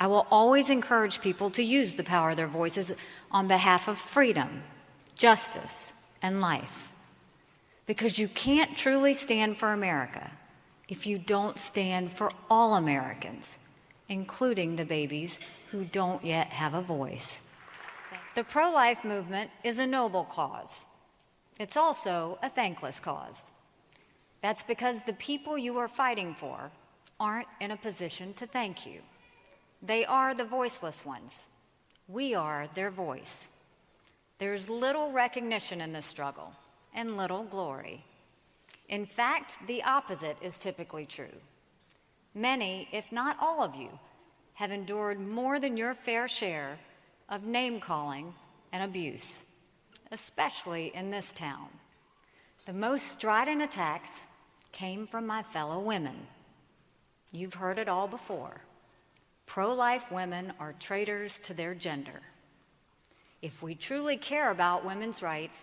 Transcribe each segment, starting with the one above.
I will always encourage people to use the power of their voices on behalf of freedom, justice, and life. Because you can't truly stand for America if you don't stand for all Americans, including the babies who don't yet have a voice. The pro-life movement is a noble cause. It's also a thankless cause. That's because the people you are fighting for aren't in a position to thank you. They are the voiceless ones. We are their voice. There's little recognition in this struggle and little glory. In fact, the opposite is typically true. Many, if not all of you, have endured more than your fair share of name-calling and abuse, especially in this town. The most strident attacks came from my fellow women. You've heard it all before. Pro-life women are traitors to their gender. If we truly care about women's rights,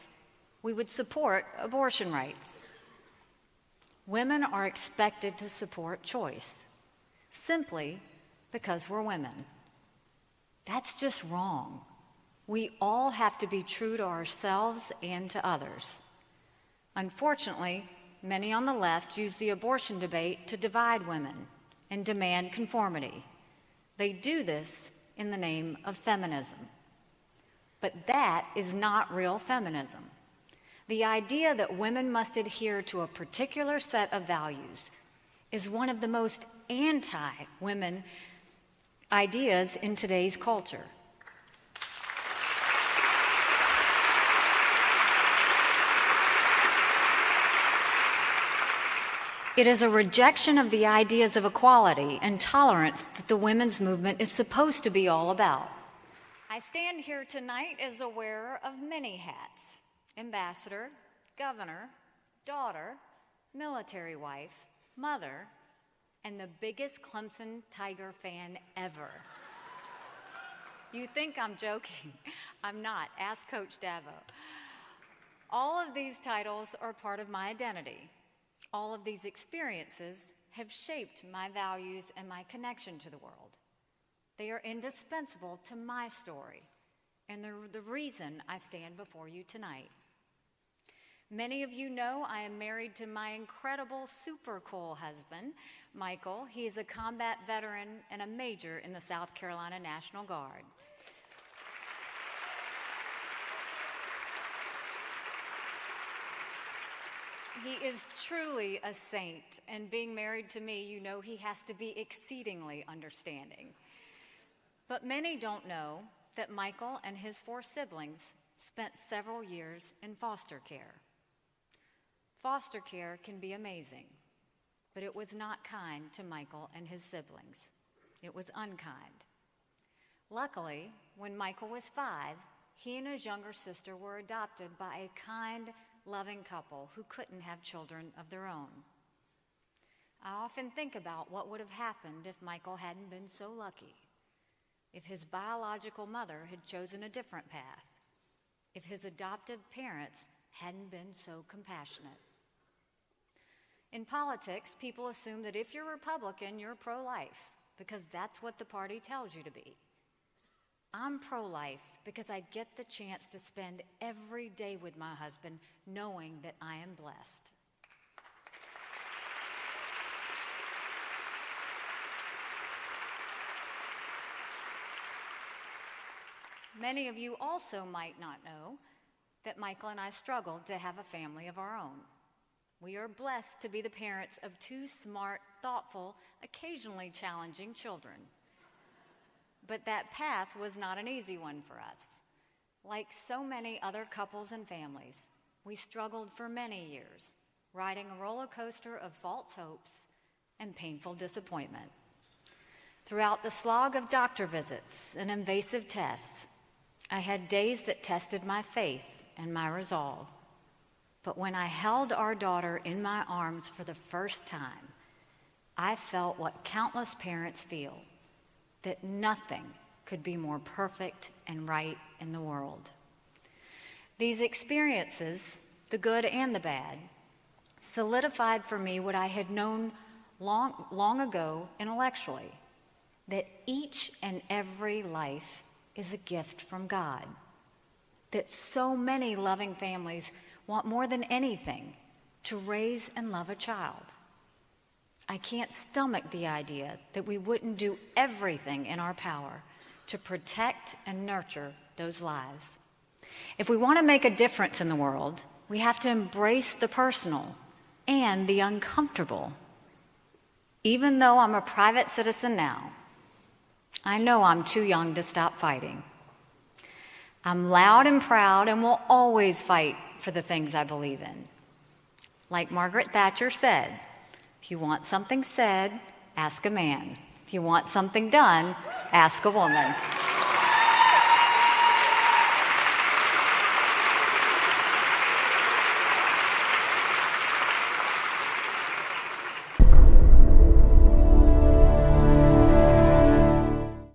we would support abortion rights. Women are expected to support choice, simply because we're women. That's just wrong. We all have to be true to ourselves and to others. Unfortunately, many on the left use the abortion debate to divide women and demand conformity. They do this in the name of feminism. But that is not real feminism. The idea that women must adhere to a particular set of values is one of the most anti-women ideas in today's culture. It is a rejection of the ideas of equality and tolerance that the women's movement is supposed to be all about. I stand here tonight as a wearer of many hats: ambassador, governor, daughter, military wife, mother, and the biggest Clemson Tiger fan ever. You think I'm joking. I'm not. Ask Coach Davo. All of these titles are part of my identity. All of these experiences have shaped my values and my connection to the world. They are indispensable to my story, and they're the reason I stand before you tonight. Many of you know I am married to my incredible, super cool husband, Michael. He is a combat veteran and a major in the South Carolina National Guard. He is truly a saint, and being married to me, you know he has to be exceedingly understanding. But many don't know that Michael and his 4 siblings spent several years in foster care. Foster care can be amazing, but it was not kind to Michael and his siblings. It was unkind. Luckily, when Michael was 5, he and his younger sister were adopted by a kind, loving couple who couldn't have children of their own. I often think about what would have happened if Michael hadn't been so lucky, if his biological mother had chosen a different path, if his adoptive parents hadn't been so compassionate. In politics, people assume that if you're Republican, you're pro-life, because that's what the party tells you to be. I'm pro-life because I get the chance to spend every day with my husband knowing that I am blessed. Many of you also might not know that Michael and I struggled to have a family of our own. We are blessed to be the parents of 2 smart, thoughtful, occasionally challenging children. But that path was not an easy one for us. Like so many other couples and families, we struggled for many years, riding a roller coaster of false hopes and painful disappointment. Throughout the slog of doctor visits and invasive tests, I had days that tested my faith and my resolve. But when I held our daughter in my arms for the first time, I felt what countless parents feel, that nothing could be more perfect and right in the world. These experiences, the good and the bad, solidified for me what I had known long ago intellectually, that each and every life is a gift from God, that so many loving families want more than anything to raise and love a child. I can't stomach the idea that we wouldn't do everything in our power to protect and nurture those lives. If we want to make a difference in the world, we have to embrace the personal and the uncomfortable. Even though I'm a private citizen now, I know I'm too young to stop fighting. I'm loud and proud and will always fight for the things I believe in. Like Margaret Thatcher said, if you want something said, ask a man. If you want something done, ask a woman.